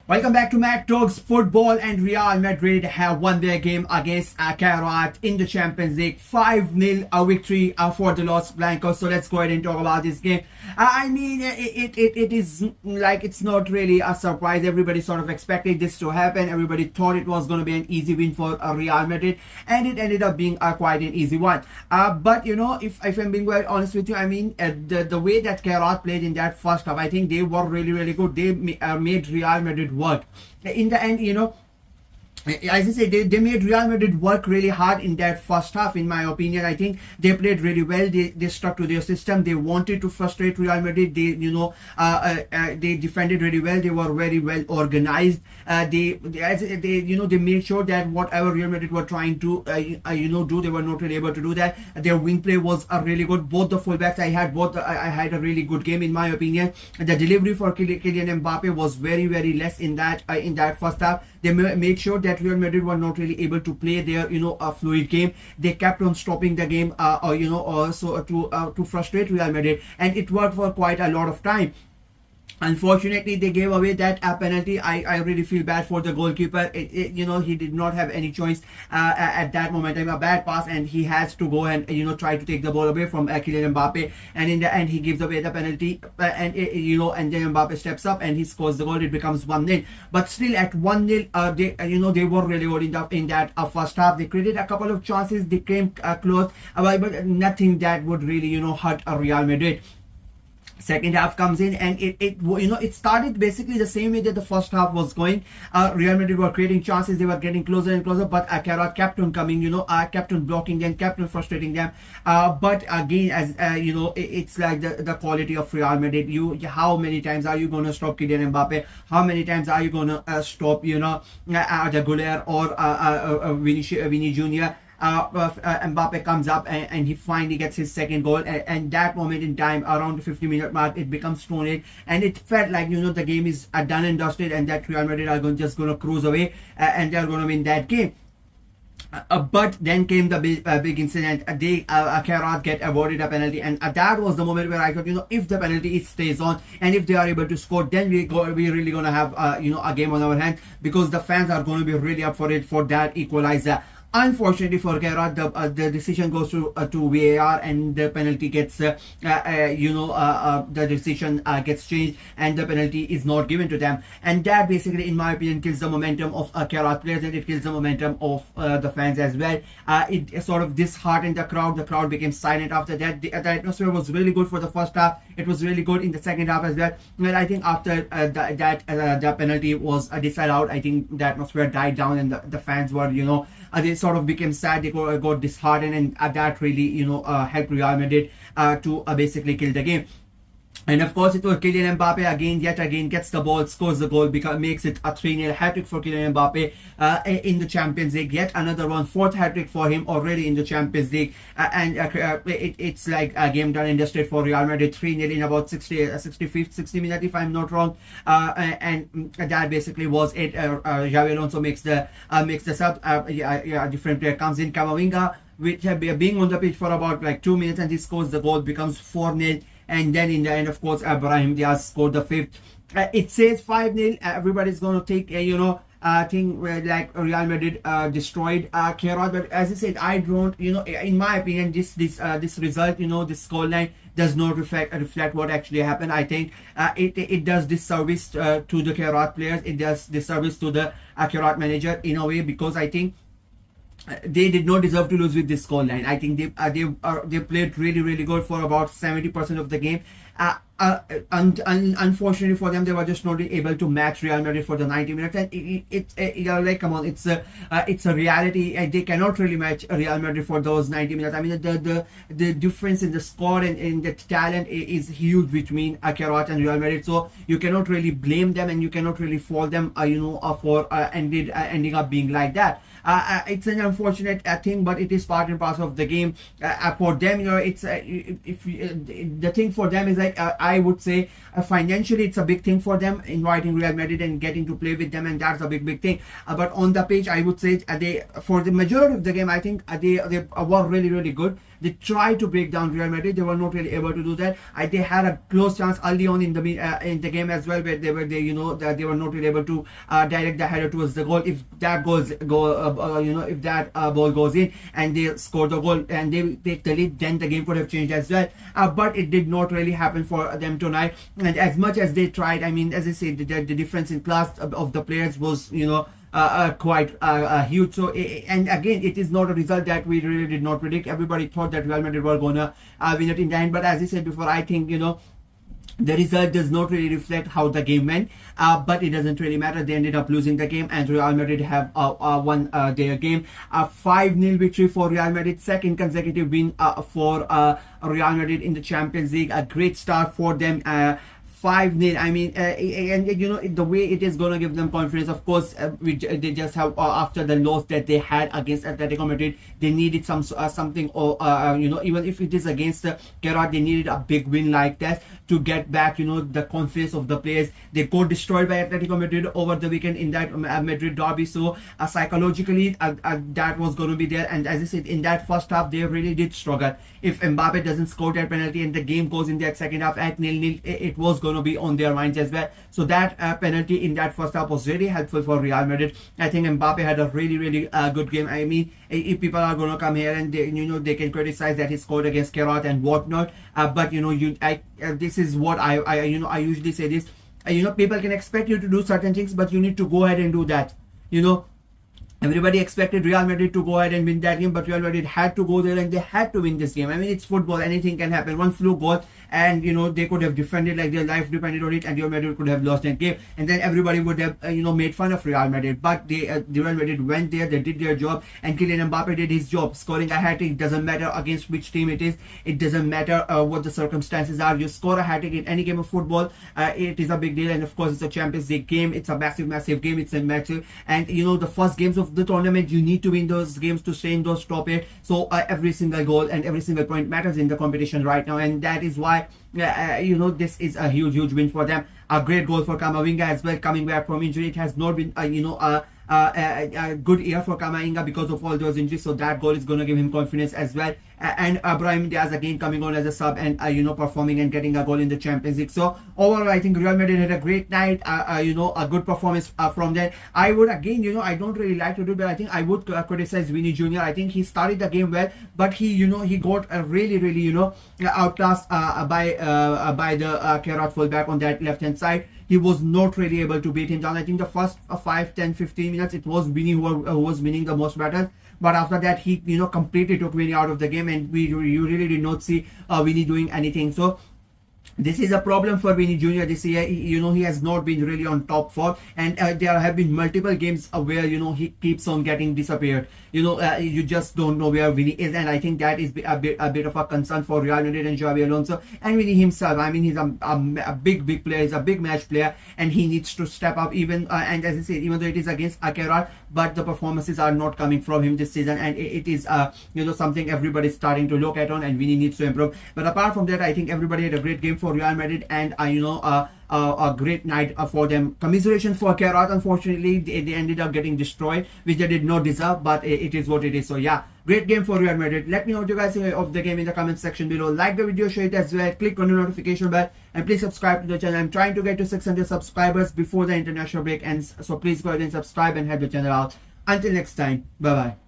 Welcome back to Mad Talks Football, and Real Madrid have won their game against Kairat in the Champions League. 5-0 victory for the Los Blancos. So let's go ahead and talk about this game. I mean, it is like it's not really a surprise. Everybody sort of expected this to happen. Everybody thought it was going to be an easy win for Real Madrid, and it ended up being quite an easy one. But you know, if I'm being quite honest with you, I mean, the way that Kairat played in that first half, I think they were really good. They made Real Madrid work. In the end, you know, as I say, they made Real Madrid work really hard in that first half. In my opinion, I think they played really well. They stuck to their system. They wanted to frustrate Real Madrid. They defended really well. They were very well organized. They made sure that whatever Real Madrid were trying to do, they were not really able to do that. Their wing play was really good. Both the fullbacks, I had a really good game in my opinion. The delivery for Kylian Mbappe was very less in that first half. They made sure that Real Madrid were not really able to play their a fluid game. They kept on stopping the game to frustrate Real Madrid, and it worked for quite a lot of time. Unfortunately, they gave away that penalty. I really feel bad for the goalkeeper. He did not have any choice at that moment. A bad pass, and he has to go and try to take the ball away from Kylian Mbappe. And in the end, he gives away the penalty. And then Mbappe steps up and he scores the goal. It becomes 1-0. But still, at 1-0, they were really good in that first half. They created a couple of chances. They came close, but nothing that would really hurt Real Madrid. Second half comes in, and it started basically the same way that the first half was going. Real Madrid were creating chances, they were getting closer and closer, but Kairat kept on coming, kept on blocking them, kept on frustrating them. But again, as it's like the quality of Real Madrid. How many times are you going to stop Kylian Mbappe? How many times are you going to stop the Guler or Vinny Jr.? Mbappe comes up and he finally gets his second goal, and that moment in time, around the 50-minute mark, it becomes 2-0, and it felt like the game is done and dusted, and that Real Madrid are just going to cruise away and they're going to win that game. But then came the big incident. Kairat get awarded a penalty, and that was the moment where I thought, if the penalty stays on and if they are able to score, then we're really gonna have a game on our hands, because the fans are going to be really up for it, for that equalizer. Unfortunately for Kairat, the decision goes to VAR, and the penalty gets the decision gets changed, and the penalty is not given to them, and that basically, in my opinion, kills the momentum of Kairat players, and it kills the momentum of the fans as well. It sort of disheartened the crowd. The crowd became silent after that. The atmosphere was really good for the first half. It was really good in the second half as well. Well, I think after the penalty was disallowed, I think the atmosphere died down, and the fans were they sort of became sad. They got disheartened, and that really helped Real Madrid to basically kill the game. And of course, it was Kylian Mbappe yet again gets the ball, scores the goal, makes it a 3-0 hat-trick for Kylian Mbappe in the Champions League. Yet another one, fourth hat-trick for him already in the Champions League. It's like a game done and dusted for Real Madrid. 3-0 in about 65th, 60 minutes, if I'm not wrong. And that basically was it. Xabi Alonso makes the sub. A different player comes in, Camavinga, which being on the pitch for about like 2 minutes, and he scores the goal, becomes 4-0. And then in the end, of course, Brahim Diaz scored the fifth. It says 5-0. Everybody's going to take thing where like Real Madrid destroyed Kairat. But as I said, I don't, in my opinion, this result, this scoreline does not reflect what actually happened. I think it does disservice to the Kairat players. It does disservice to the Kairat manager in a way, because I think they did not deserve to lose with this scoreline. I think they played really good for about 70% of the game. Unfortunately for them, they were just not able to match Real Madrid for the 90 minutes, and like, come on, it's a reality. They cannot really match Real Madrid for those 90 minutes. I mean, the difference in the score and in the talent is huge between Kairat and Real Madrid, so you cannot really blame them, and you cannot really fault them for ending up being like that. It's an unfortunate thing, but it is part and parcel of the game. For them, it's the thing for them is like, like I would say financially it's a big thing for them, inviting Real Madrid and getting to play with them, and that's a big thing. But on the pitch, I would say they, for the majority of the game, I think they were really good. They tried to break down Real Madrid. They were not really able to do that. They had a close chance early on in the game as well, where they were that they were not really able to direct the header towards the goal. If that if that ball goes in and they score the goal and they take the lead, then the game could have changed as well. But it did not really happen for them tonight. And as much as they tried, I mean, as I said, the difference in class of the players was quite huge. So and again, it is not a result that we really did not predict. Everybody thought that Real Madrid were gonna win it in the end, but as I said before, I think the result does not really reflect how the game went, but it doesn't really matter. They ended up losing the game, and Real Madrid have won their game. A 5-0 victory for Real Madrid, second consecutive win for Real Madrid in the Champions League. A great start for them. 5-0. I mean, and the way it is gonna give them confidence. Of course, they just have after the loss that they had against Atletico Madrid, they needed something, or even if it is against Kairat, they needed a big win like that to get back the confidence of the players. They got destroyed by Atletico Madrid over the weekend in that Madrid derby, so psychologically that was going to be there. And as I said, in that first half they really did struggle. If Mbappe doesn't score that penalty and the game goes in that second half at 0-0, it was going to be on their minds as well. So that penalty in that first half was really helpful for Real Madrid. I think Mbappe had a really good game. I mean, if people are going to come here and they can criticize that he scored against Kairat and whatnot, but this is what I usually say this. People can expect you to do certain things, but you need to go ahead and do that. Everybody expected Real Madrid to go ahead and win that game, but Real Madrid had to go there and they had to win this game. I mean, it's football, anything can happen. One fluke goal and they could have defended like their life depended on it, and Real Madrid could have lost that game, and then everybody would have made fun of Real Madrid. But the Real Madrid went there, they did their job, and Kylian Mbappe did his job, scoring a hat-trick. It doesn't matter against which team it is, it doesn't matter what the circumstances are. You score a hat-trick in any game of football, it is a big deal. And of course, it's a Champions League game, it's a massive game, it's a match, and the first games of the tournament, you need to win those games to stay in those top 8. So every single goal and every single point matters in the competition right now, and that is why this is a huge win for them. A great goal for Camavinga as well, coming back from injury. It has not been a good year for Camavinga because of all those injuries, so that goal is going to give him confidence as well. And Brahim Diaz again coming on as a sub and performing and getting a goal in the Champions League. So overall, I think Real Madrid had a great night. A good performance from them. I would again, I don't really like to do it, but I think I would criticize Vinny Jr. I think he started the game well, but he got really outclassed by the Kairat fullback on that left hand side. He was not really able to beat him down. I think the first 5, 10, 15 minutes it was Vinny who was winning the most battles. But after that, he completely took Vinny out of the game, and you really did not see Vinny doing anything. So this is a problem for Vinny Jr. this year. He has not been really on top form, and there have been multiple games where he keeps on getting disappeared. You just don't know where Vinny is, and I think that is a bit of a concern for Real Madrid and Xabi Alonso and Vinny himself. I mean, he's a big player, he's a big match player, and he needs to step up. Even and as I said, even though it is against Kairat, but the performances are not coming from him this season, and it is something everybody's starting to look at on, and Vinny needs to improve. But apart from that, I think everybody had a great game for Real Madrid, and a great night for them. Commiserations for Kairat. Unfortunately, they ended up getting destroyed, which they did not deserve, but it is what it is. So yeah, great game for Real Madrid. Let me know what you guys think of the game in the comment section below. Like the video, share it as well, click on the notification bell, and please subscribe to the channel. I'm trying to get to 600 subscribers before the international break ends, so please go ahead and subscribe and help the channel out. Until next time, bye bye.